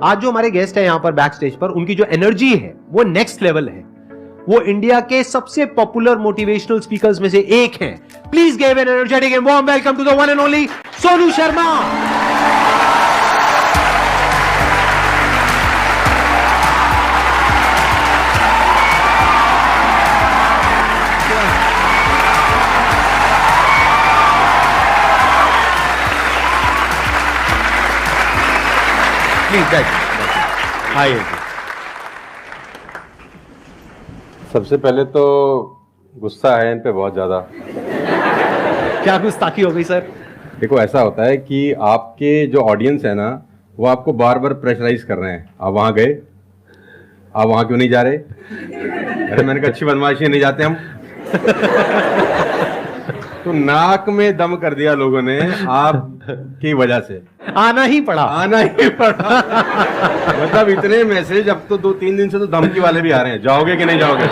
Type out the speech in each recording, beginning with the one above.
आज जो हमारे गेस्ट है यहां पर बैक स्टेज पर, उनकी जो एनर्जी है वो नेक्स्ट लेवल है। वो इंडिया के सबसे पॉपुलर मोटिवेशनल स्पीकर्स में से एक हैं। Please give an energetic and warm welcome to the one and only Sonu Sharma. Hi. सबसे पहले तो गुस्सा है इन पे बहुत ज्यादा। क्या गुस्ताखी हो गई सर? देखो ऐसा होता है कि आपके जो ऑडियंस है ना, वो आपको बार बार प्रेशराइज कर रहे हैं। आप वहां गए, आप वहां क्यों नहीं जा रहे? अरे मैंने कहा अच्छी बदमाशी नहीं जाते हम। तो नाक में दम कर दिया लोगों ने आपकी वजह से। आना ही पड़ा। मतलब इतने मैसेज, अब तो 2-3 दिन से तो धमकी वाले भी आ रहे हैं, जाओगे कि नहीं जाओगे।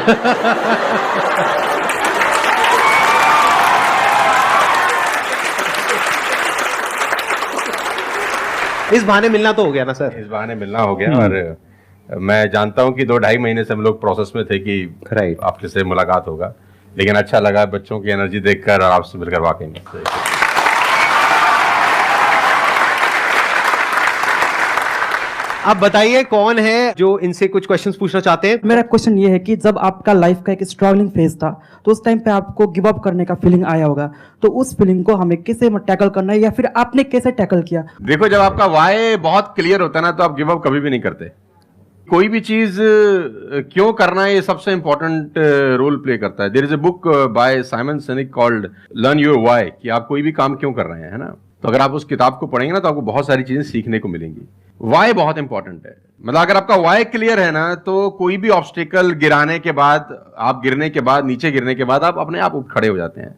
इस बहाने मिलना तो हो गया ना सर? इस बहाने मिलना हो गया। और मैं जानता हूं कि 2-2.5 महीने से हम लोग प्रोसेस में थे कि आपके से मुलाकात होगा, लेकिन अच्छा लगा बच्चों की एनर्जी देखकर और आपसे मिलकर वाकई में। अब बताइए कौन है जो इनसे कुछ क्वेश्चंस पूछना चाहते हैं? मेरा क्वेश्चन ये है कि जब आपका लाइफ का एक स्ट्रगलिंग फेज था तो उस टाइम पे आपको गिव अप करने का फीलिंग आया होगा, तो उस फीलिंग को हमें कैसे टैकल करना है या फिर आपने कैसे टैकल किया? देखो, जब आपका वाई बहुत क्लियर होता है ना, तो आप गिव अप कभी भी नहीं करते। कोई भी चीज क्यों करना है, ये सबसे इंपॉर्टेंट रोल प्ले करता है। There is a book by Simon Sinek called learn your why, कि आप कोई भी काम क्यों कर रहे हैं, है ना। तो अगर आप उस किताब को पढ़ेंगे ना, तो आपको बहुत सारी चीजें सीखने को मिलेंगी। वाई बहुत इंपॉर्टेंट है। मतलब अगर आपका वाई क्लियर है ना, तो कोई भी ऑब्स्टिकल गिराने के बाद, आप गिरने के बाद, नीचे गिरने के बाद आप अपने आप उठ खड़े हो जाते हैं।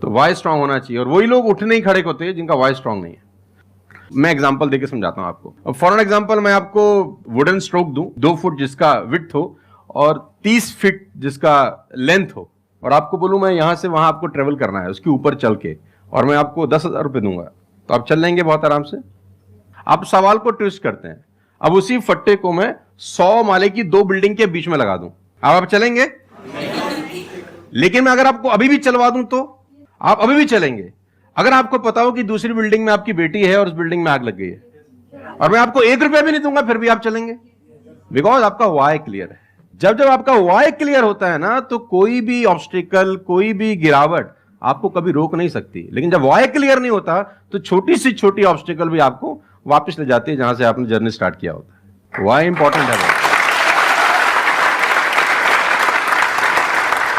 तो वाई स्ट्रांग होना चाहिए, और वही लोग उठने ही खड़े होते हैं जिनका वाई स्ट्रांग नहीं है। मैं एग्जांपल देके समझाता हूं आपको। फॉर एन एग्जांपल मैं आपको वुडन स्ट्रोक दूं, 2 फुट जिसका विड्थ हो और 30 फीट जिसका लेंथ हो, और आपको बोलूं मैं यहां से वहां आपको ट्रेवल करना है उसके ऊपर चल के, और मैं आपको 10,000 रुपए दूंगा, तो आप चल लेंगे बहुत आराम से? आप सवाल को ट्विस्ट करते हैं। अब उसी फट्टे को मैं 100 माले की 2 बिल्डिंग के बीच में लगा दूं, अब आप चलेंगे? लेकिन मैं अगर आपको अभी भी चलवा दूं तो आप अभी भी चलेंगे। अगर आपको पता हो कि दूसरी बिल्डिंग में आपकी बेटी है और उस बिल्डिंग में आग लग गई है, और मैं आपको 1 रुपया भी नहीं दूंगा, फिर भी आप चलेंगे? बिकॉज आपका वाई क्लियर है। जब आपका वाई क्लियर होता है ना, तो कोई भी ऑब्स्टिकल, कोई भी गिरावट आपको कभी रोक नहीं सकती। लेकिन जब वाई क्लियर नहीं होता, तो छोटी से छोटी ऑब्स्टिकल भी आपको वापस ले जाती है जहां से आपने जर्नी स्टार्ट किया होता है। वाई इंपॉर्टेंट है।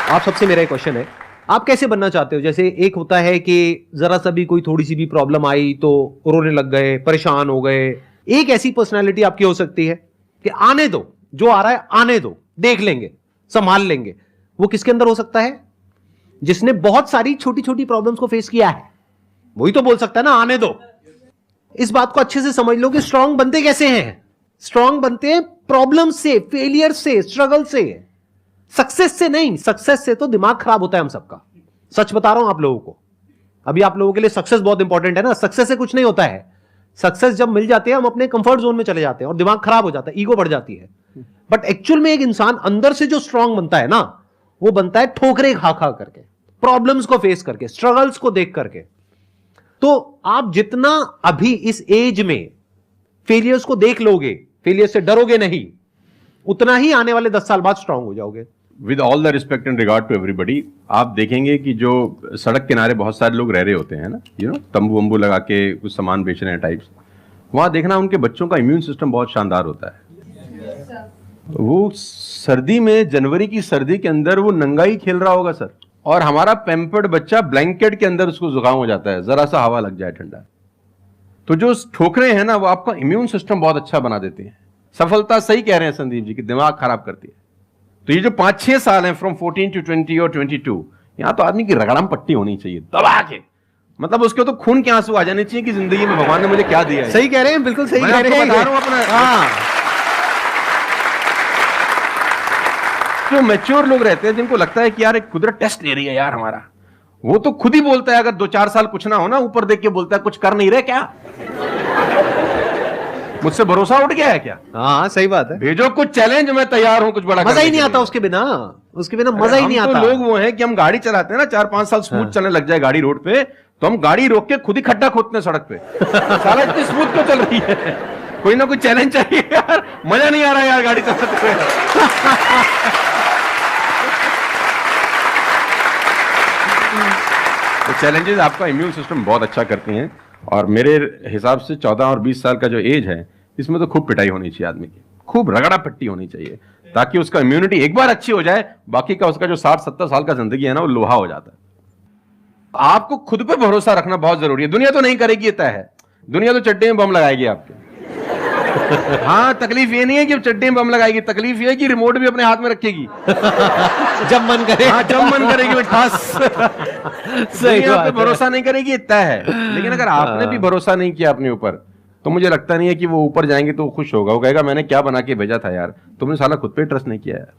आप सबसे मेरा एक क्वेश्चन है, आप कैसे बनना चाहते हो? जैसे एक होता है कि जरा सा भी कोई थोड़ी सी भी प्रॉब्लम आई तो रोने लग गए, परेशान हो गए। एक ऐसी पर्सनालिटी आपकी हो सकती है कि आने दो, जो आ रहा है आने दो, देख लेंगे, संभाल लेंगे। वो किसके अंदर हो सकता है? जिसने बहुत सारी छोटी छोटी प्रॉब्लम्स को फेस किया है, वही तो बोल सकता है ना आने दो। इस बात को अच्छे से समझ लो कि स्ट्रांग बनते कैसे हैं। स्ट्रांग बनते हैं प्रॉब्लम से, फेलियर से, स्ट्रगल से, सक्सेस से नहीं। सक्सेस से तो दिमाग खराब होता है हम सबका। सच बता रहा हूं आप लोगों को। अभी आप लोगों के लिए सक्सेस बहुत इंपॉर्टेंट है ना। सक्सेस से कुछ नहीं होता है। सक्सेस जब मिल जाती है, हम अपने कंफर्ट जोन में चले जाते हैं और दिमाग खराब हो जाता है, ईगो बढ़ जाती है। बट एक्चुअल में एक इंसान अंदर से जो स्ट्रांग बनता है ना, वो बनता है ठोकरे खा खा करके, प्रॉब्लम्स को फेस करके, स्ट्रगल्स को देख करके। तो आप जितना अभी इस एज में फेलियर्स को देख लोगे, फेलियर से डरोगे नहीं, उतना ही आने वाले 10 साल बाद स्ट्रांग हो जाओगे। With all the respect and regard to everybody, आप देखेंगे कि जो सड़क किनारे बहुत सारे लोग रह रहे होते हैं ना, तंबू वंबू लगा के कुछ सामान बेच रहे हैं टाइप्स, वहां देखना उनके बच्चों का इम्यून सिस्टम बहुत शानदार होता है। वो सर्दी में, जनवरी की सर्दी के अंदर वो नंगा ही खेल रहा होगा सर, और हमारा पैम्पर्ड बच्चा ब्लैंकेट के अंदर उसको जुकाम हो जाता है, जरा सा हवा लग जाए ठंडा। तो जो ठोकरे हैं ना, वो आपका इम्यून सिस्टम बहुत अच्छा बना देते हैं। सफलता, सही कह रहे हैं संदीप जी, कि दिमाग खराब करती है। तो ये जो 5-6 साल हैं, फ्रॉम 14 to 20 और 22, यहां तो आदमी की रगड़म पट्टी होनी चाहिए दबा के। मतलब उसके तो खून के आंसू आ जाने चाहिए कि जिंदगी में भगवान ने मुझे क्या दिया है। सही कह रहे हैं, बिल्कुल सही कह रहे हैं। बता रहा हूं अपना। जो मैच्योर लोग रहते हैं, जिनको लगता है कि यार एक कुदरत टेस्ट ले रही है यार हमारा, वो तो खुद ही बोलता है, अगर 2-4 साल कुछ ना हो ना, ऊपर देख के बोलता है कुछ कर नहीं रहे क्या। मुझसे भरोसा उठ गया है क्या? हाँ सही बात है। भेजो कुछ चैलेंज, मैं तैयार हूं कुछ बड़ा मजा करने ही नहीं के आता लिए। उसके बिना मजा ही नहीं हम आता। तो लोग वो हैं कि हम गाड़ी चलाते हैं ना, 4-5 साल स्मूथ चलने लग जाए गाड़ी रोड पे, तो हम गाड़ी रोक के खुद ही खड्डा खोदते हैं सड़क पे। साला इतनी स्मूथ क्यों चल रही है? कोई ना कोई चैलेंज चाहिए यार, मजा नहीं आ रहा यार गाड़ी चलाते हुए। तो चैलेंजेस आपका इम्यून सिस्टम बहुत अच्छा करती हैं, और मेरे हिसाब से 14 और 20 साल का जो एज है, इसमें तो खूब पिटाई होनी चाहिए आदमी की, खूब रगड़ा पिट्टी होनी चाहिए, ताकि उसका इम्यूनिटी एक बार अच्छी हो जाए, बाकी का उसका जो 60-70 साल का जिंदगी है ना, वो लोहा हो जाता है। आपको खुद पे भरोसा रखना बहुत जरूरी है। दुनिया तो नहीं करेगी, ये तय है। दुनिया तो चड्डी में बम लगाएगी आपके। हाँ, तकलीफ ये नहीं है कि चड्डी में बम लगाएगी, तकलीफ ये है कि रिमोट भी अपने हाथ में रखेगी जब मन करे। हाँ, जब मन करेगी वो ठास। दुनिया पे भरोसा नहीं करेगी, ये तय है। लेकिन अगर आपने भी भरोसा नहीं किया अपने ऊपर, तो मुझे लगता नहीं है कि वो ऊपर जाएंगे तो वो खुश होगा। वो कहेगा मैंने क्या बना के भेजा था यार, तुमने साला खुद पे ट्रस्ट नहीं किया यार।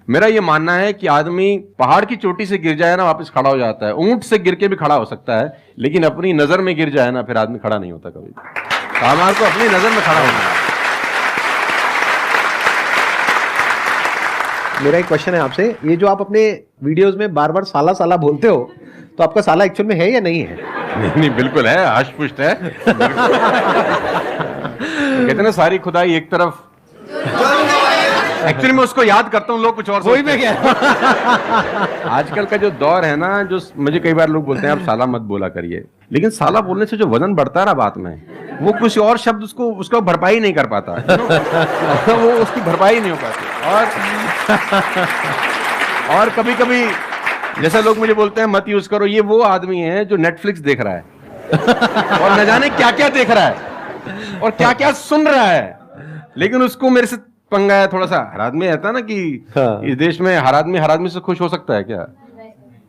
मेरा ये मानना है कि आदमी पहाड़ की चोटी से गिर जाए ना, वापस खड़ा हो जाता है। ऊंट से गिर के भी खड़ा हो सकता है, लेकिन अपनी नजर में गिर जाए ना, फिर आदमी खड़ा नहीं होता कभी। हमारे को अपनी नजर में खड़ा होना है। मेरा एक क्वेश्चन है आपसे, ये जो आप अपने वीडियोस में बार बार साला साला बोलते हो, तो आपका साला एक्चुअल में है या नहीं है? नहीं, बिल्कुल है, हष्ट-पुष्ट है। कहते हैं ना, सारी खुदाई एक तरफ। एक्चुअली मैं उसको याद करता हूँ, लोग कुछ और वही मैं कह आजकल का जो दौर है ना, जो मुझे कई बार लोग बोलते हैं आप साला मत बोला करिए, लेकिन साला बोलने से जो वजन बढ़ता है ना बात में, वो कुछ और शब्द उसको भरपाई नहीं कर पाता। वो उसकी भरपाई नहीं हो पाती। और कभी कभी जैसा लोग मुझे बोलते हैं मत यूज करो, ये वो आदमी है जो नेटफ्लिक्स देख रहा है और न जाने क्या क्या देख रहा है और क्या क्या सुन रहा है, लेकिन उसको मेरे से पंगा है थोड़ा सा। हर आदमी रहता है ना कि इस देश में हर आदमी से खुश हो सकता है क्या?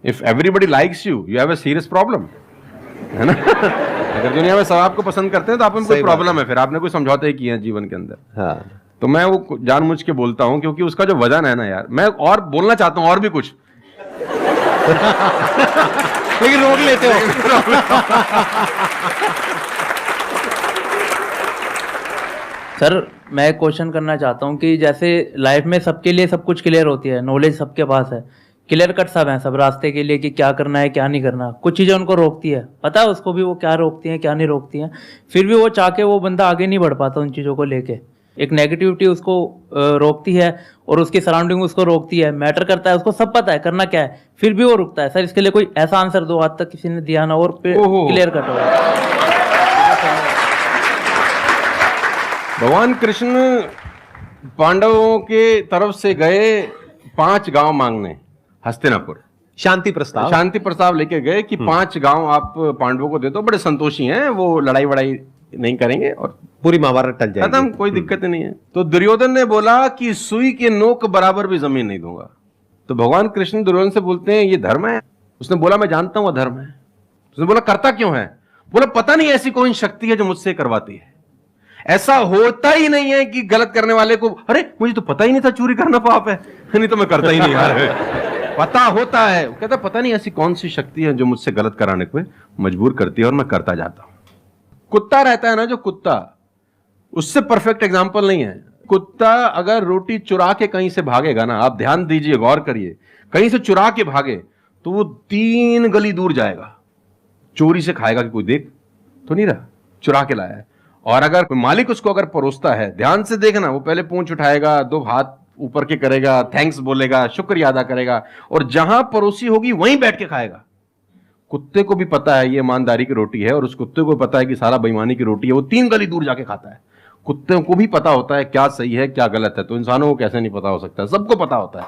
If everybody likes you, you have a serious problem, है ना? अगर दुनिया में सब आपको पसंद करते हैं तो आप में कोई प्रॉब्लम है, फिर आपने कोई समझौते किए हैं जीवन के अंदर। हाँ। तो मैं वो जानबूझ के बोलता हूं, क्योंकि उसका जो वजन है ना यार, मैं और बोलना चाहता हूं और भी कुछ, लेकिन रोक लेते हो। सर मैं क्वेश्चन करना चाहता हूँ कि जैसे लाइफ में सबके लिए सब कुछ क्लियर होती है, नॉलेज सबके पास है, क्लियर कट सब है सब रास्ते के लिए कि क्या करना है क्या नहीं करना। कुछ चीज़ें उनको रोकती है, पता है उसको भी वो क्या रोकती हैं क्या नहीं रोकती हैं, फिर भी वो चाह के वो बंदा आगे नहीं बढ़ पाता उन चीज़ों को लेके। एक नेगेटिविटी उसको रोकती है और उसकी सराउंडिंग उसको रोकती है, मैटर करता है, उसको सब पता है करना क्या है, फिर भी वो रुकता है। सर इसके लिए कोई ऐसा आंसर दो, आज तक किसी ने दिया ना और क्लियर कट हो। भगवान कृष्ण पांडवों के तरफ से गए 5 गांव मांगने हस्तिनापुर, शांति प्रस्ताव लेके गए कि 5 गांव आप पांडवों को दे दो, बड़े संतोषी हैं, वो लड़ाई वड़ाई नहीं करेंगे और पूरी महाभारत टल जाएगी, खत्म, कोई दिक्कत नहीं है। तो दुर्योधन ने बोला कि सुई के नोक बराबर भी जमीन नहीं दूंगा। तो भगवान कृष्ण दुर्योधन से बोलते हैं ये धर्म है? उसने बोला मैं जानता हूं धर्म है। उसने बोला करता क्यों है? बोला पता नहीं ऐसी कौन शक्ति है जो मुझसे करवाती है। ऐसा होता ही नहीं है कि गलत करने वाले को अरे मुझे तो पता ही नहीं था चोरी करना पाप है, नहीं तो मैं करता ही नहीं यार। पता होता है। वो कहता पता नहीं ऐसी कौन सी शक्ति है जो मुझसे गलत कराने को मजबूर करती है और मैं करता जाता हूं। कुत्ता रहता है ना, जो कुत्ता, उससे परफेक्ट एग्जाम्पल नहीं है। कुत्ता अगर रोटी चुरा के कहीं से भागेगा ना, आप ध्यान दीजिए, गौर करिए, कहीं से चुरा के भागे तो वो 3 गली दूर जाएगा, चोरी से खाएगा कि कोई देख तो नहीं रहा, चुरा के लाया है। और अगर मालिक उसको अगर परोसता है, ध्यान से देखना, वो पहले पूंछ उठाएगा, 2 हाथ ऊपर के करेगा, थैंक्स बोलेगा, शुक्रिया अदा करेगा, और जहां परोसी होगी वहीं बैठ के खाएगा। कुत्ते को भी पता है ये ईमानदारी की रोटी है, और उस कुत्ते को पता है कि सारा बेईमानी की रोटी है, वो 3 गली दूर जाके खाता है। कुत्ते को भी पता होता है क्या सही है क्या गलत है, तो इंसानों को कैसे नहीं पता हो सकता? सबको पता होता है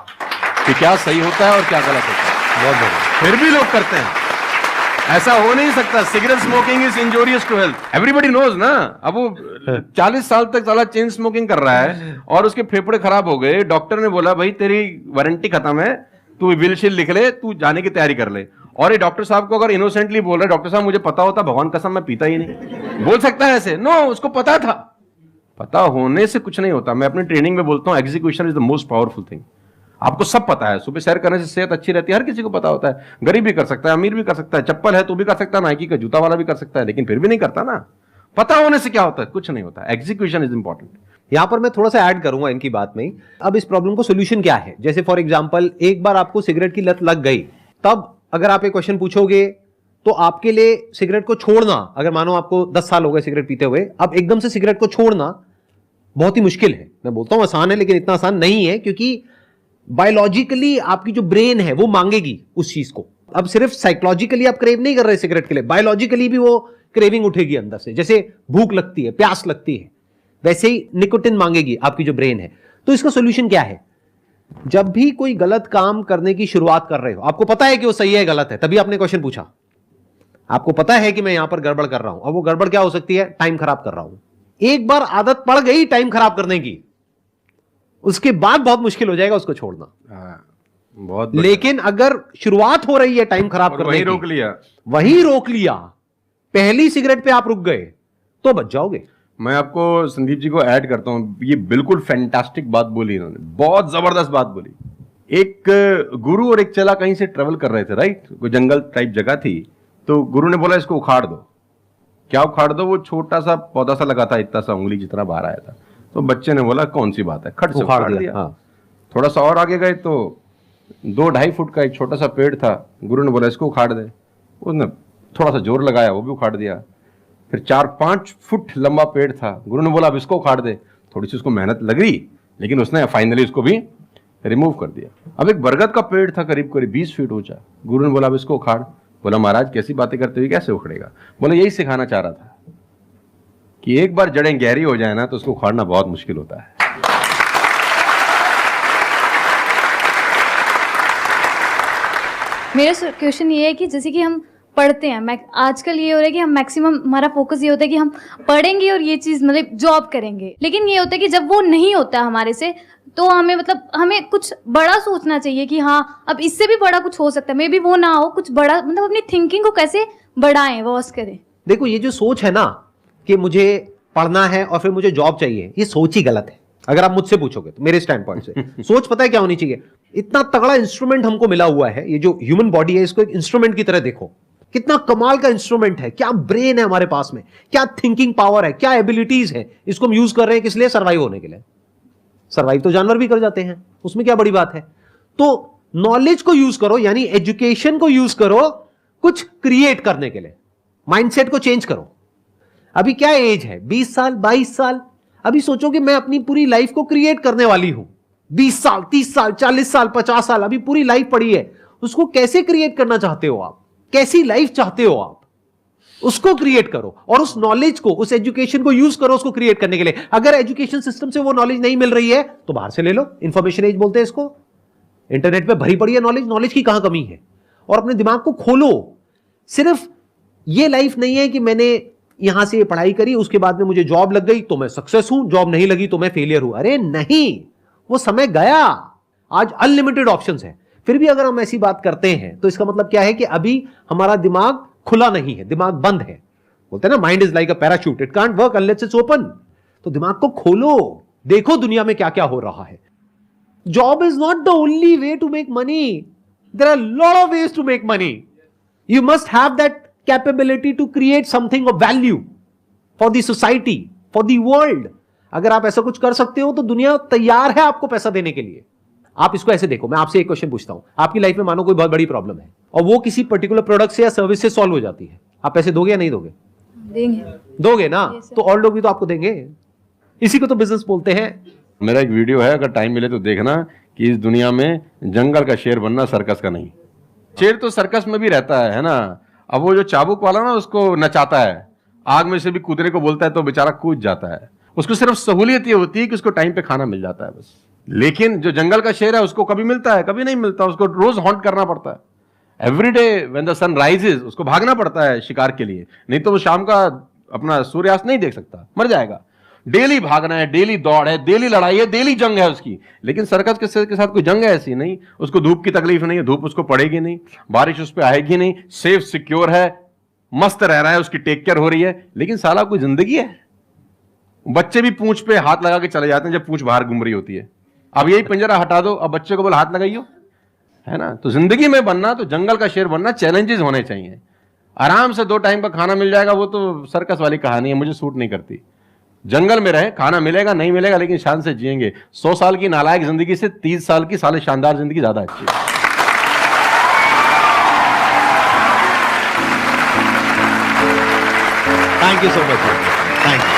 कि क्या सही होता है और क्या गलत होता है। बहुत बढ़िया। फिर भी लोग करते हैं। ऐसा हो नहीं सकता। Cigarette smoking is injurious to health, everybody knows ना। अब वो 40 साल तक साला चेन स्मोकिंग कर रहा है और उसके फेफड़े खराब हो गए, डॉक्टर ने बोला भाई तेरी वारंटी खत्म है, तू विल शील लिख ले, तू जाने की तैयारी कर ले। और ये डॉक्टर साहब को अगर इनोसेंटली बोल रहा है, डॉक्टर साहब मुझे पता होता, भगवान कसम मैं पीता ही नहीं, बोल सकता है ऐसे? नो, उसको पता था। पता होने से कुछ नहीं होता। मैं अपनी ट्रेनिंग में बोलता हूं execution is the most powerful thing. आपको सब पता है, सुबह सैर करने से सेहत अच्छी रहती है, हर किसी को पता होता है। गरीब भी कर सकता है, अमीर भी कर सकता है, चप्पल है तो भी कर सकता है, नाइकी का जूता वाला भी कर सकता है, लेकिन फिर भी नहीं करता ना। पता होने से क्या होता है? कुछ नहीं होता, एग्जीक्यूशन इज इंपॉर्टेंट। यहां पर मैं थोड़ा सा ऐड करूंगा इनकी बात में। अब इस प्रॉब्लम को सोल्यूशन क्या है? जैसे फॉर एग्जांपल, एक बार आपको सिगरेट की लत लग गई, तब अगर आप एक क्वेश्चन पूछोगे तो आपके लिए सिगरेट को छोड़ना, अगर मानो आपको 10 साल हो गए सिगरेट पीते हुए, अब एकदम से सिगरेट को छोड़ना बहुत ही मुश्किल है। मैं बोलता हूं आसान है, लेकिन इतना आसान नहीं है, क्योंकि बायोलॉजिकली आपकी जो ब्रेन है वो मांगेगी उस चीज को। अब सिर्फ साइकोलॉजिकली आप क्रेव नहीं कर रहे सिगरेट के लिए, बायोलॉजिकली भी वो क्रेविंग उठेगी अंदर से। जैसे भूख लगती है, प्यास लगती है, वैसे ही निकोटिन मांगेगी आपकी जो ब्रेन है। तो इसका सोल्यूशन क्या है? जब भी कोई गलत काम करने की शुरुआत कर रहे हो, आपको पता है कि वो सही है गलत है, तभी आपने क्वेश्चन पूछा, आपको पता है कि मैं यहां पर गड़बड़ कर रहा हूं। अब वो गड़बड़ क्या हो सकती है? टाइम खराब कर रहा हूं। एक बार आदत पड़ गई टाइम खराब करने की, उसके बाद बहुत मुश्किल हो जाएगा उसको छोड़ना। बहुत लेकिन अगर शुरुआत हो रही है टाइम खराब करने वही की, रोक लिया, पहली सिगरेट पे आप रुक गए, तो बच जाओगे। मैं आपको संदीप जी को ऐड करता हूं, ये बिल्कुल फैंटास्टिक बात बोली इन्होंने, बहुत जबरदस्त बात बोली। एक गुरु और एक चेला कहीं से ट्रेवल कर रहे थे, राइट? कोई जंगल टाइप जगह थी, तो गुरु ने बोला इसको उखाड़ दो। क्या उखाड़ दो? वो छोटा सा पौधा सा लगा था, इतना सा उंगली जितना बाहर आया था। तो बच्चे ने बोला कौन सी बात है, खट से उखाड़ दिया। हाँ। थोड़ा सा और आगे गए तो 2-2.5 फुट का एक छोटा सा पेड़ था। गुरु ने बोला इसको उखाड़ दे। उसने थोड़ा सा जोर लगाया, वो भी उखाड़ दिया। फिर 4-5 फुट लंबा पेड़ था। गुरु ने बोला अब इसको उखाड़ दे। थोड़ी सी उसको मेहनत लग रही, लेकिन उसने फाइनली इसको भी रिमूव कर दिया। अब एक बरगद का पेड़ था करीब करीब 20 फीट ऊंचा। गुरु ने बोला अब इसको उखाड़। बोला महाराज कैसी बातें करते हुए, कैसे उखड़ेगा? बोला यही सिखाना चाह रहा था कि एक बार जड़ें गहरी हो जाए ना तो उसको उखाड़ना बहुत मुश्किल होता है। मेरा क्वेश्चन ये है कि जैसे कि हम पढ़ते हैं, आजकल ये हो रहा है कि हम मैक्सिमम, हमारा फोकस ये होता है कि हम पढ़ेंगे और ये चीज़ मतलब जॉब करेंगे, लेकिन ये होता है कि जब वो नहीं होता हमारे से, तो हमें मतलब हमें कुछ बड़ा सोचना चाहिए कि हाँ अब इससे भी बड़ा कुछ हो सकता है, मे बी वो ना हो, कुछ बड़ा, मतलब अपनी थिंकिंग को कैसे बढ़ाएं, वॉस करें। देखो, ये जो सोच है ना कि मुझे पढ़ना है और फिर मुझे जॉब चाहिए, ये सोच ही गलत है। अगर आप मुझसे पूछोगे तो मेरे स्टैंड पॉइंट से सोच पता है क्या होनी चाहिए? इतना तगड़ा इंस्ट्रूमेंट हमको मिला हुआ है, ये जो ह्यूमन बॉडी है, इसको एक इंस्ट्रूमेंट की तरह देखो। कितना कमाल का इंस्ट्रूमेंट है, क्या ब्रेन है हमारे पास में, क्या थिंकिंग पावर है, क्या एबिलिटीज है। इसको हम यूज कर रहे हैं किस लिए? सर्वाइव होने के लिए। सर्वाइव तो जानवर भी कर जाते हैं, उसमें क्या बड़ी बात है? तो नॉलेज को यूज करो, यानी एजुकेशन को यूज करो कुछ क्रिएट करने के लिए। माइंडसेट को चेंज करो। अभी क्या एज है? 20 साल, 22 साल। अभी सोचो कि मैं अपनी पूरी लाइफ को क्रिएट करने वाली हूं। 20 साल, 30 साल, 40 साल, 50 साल, अभी पूरी लाइफ पड़ी है। उसको कैसे क्रिएट करना चाहते हो आप? कैसी लाइफ चाहते हो आप? उसको क्रिएट करो और उस नॉलेज को, उस एजुकेशन को यूज करो उसको क्रिएट करने के लिए। अगर एजुकेशन सिस्टम से वो नॉलेज नहीं मिल रही है तो बाहर से ले लो। इंफॉर्मेशन एज बोलते हैं इसको। इंटरनेट पे भरी पड़ी है नॉलेज, नॉलेज की कहां कमी है? और अपने दिमाग को खोलो। सिर्फ ये लाइफ नहीं है कि मैंने यहां से पढ़ाई करी, उसके बाद में मुझे जॉब लग गई तो मैं सक्सेस हूं, जॉब नहीं लगी तो मैं फेलियर हूं। अरे नहीं, वो समय गया। आज अनलिमिटेड ऑप्शंस है। फिर भी अगर हम ऐसी बात करते हैं तो इसका मतलब क्या है कि अभी हमारा दिमाग खुला नहीं है, दिमाग बंद है। बोलते हैं ना, mind is like a parachute, it can't work unless it's open. तो दिमाग को खोलो, देखो दुनिया में क्या क्या हो रहा है। Job is not the only way to make money, there are lot of ways to make money. You must have that capability to create something of value for the society, for the world. अगर आप ऐसा कुछ कर सकते हो तो दुनिया तैयार है आपको पैसा देने के लिए। आप इसको ऐसे देखो, मैं आपसे एक क्वेश्चन पूछता हूं। आपकी लाइफ में मानो कोई बहुत बड़ी प्रॉब्लम है और वो किसी पर्टिकुलर प्रोडक्ट से या सर्विस से सॉल्व हो जाती है, आप पैसे दोगे या नहीं दोगे? देंगे। दोगे ना? तो और लोग भी तो आपको देंगे। इसी को तो बिजनेस बोलते हैं। मेरा एक वीडियो है, अगर टाइम मिले तो देखना, कि इस दुनिया में जंगल का शेर बनना, सर्कस का नहीं। शेर तो सर्कस में भी रहता है ना। अब वो जो चाबुक वाला ना उसको नचाता है, आग में से भी कूदने को बोलता है तो बेचारा कूद जाता है। उसको सिर्फ सहूलियत ये होती है कि उसको टाइम पे खाना मिल जाता है बस। लेकिन जो जंगल का शेर है उसको कभी मिलता है, कभी नहीं मिलता। उसको रोज हॉन्ट करना पड़ता है। Every day when the sun rises उसको भागना पड़ता है शिकार के लिए, नहीं तो वो शाम का अपना सूर्यास्त नहीं देख सकता, मर जाएगा। डेली भागना है, डेली दौड़ है, डेली लड़ाई है, डेली जंग है उसकी। लेकिन सर्कस के साथ कोई जंग है ऐसी नहीं। उसको धूप की तकलीफ नहीं है, धूप उसको पड़ेगी नहीं, बारिश उस पर आएगी नहीं, सेफ सिक्योर है, मस्त रह रहा है, उसकी टेक केयर हो रही है। लेकिन साला कोई जिंदगी है? बच्चे भी पूंछ पे हाथ लगा के चले जाते हैं जब पूंछ बाहर घूम रही होती है। अब यही पिंजरा हटा दो, अब बच्चे को बोल हाथ लगाइयो, है ना? तो जिंदगी में बनना, तो जंगल का शेर बनना, चैलेंजेस होने चाहिए। आराम से 2 टाइम का खाना मिल जाएगा, वो तो सर्कस वाली कहानी है, मुझे सूट नहीं करती। जंगल में रहे, खाना मिलेगा नहीं मिलेगा लेकिन शान से जिएंगे। 100 साल की नालायक जिंदगी से 30 साल की साले शानदार जिंदगी ज्यादा अच्छी है। Thank you so much, thank you.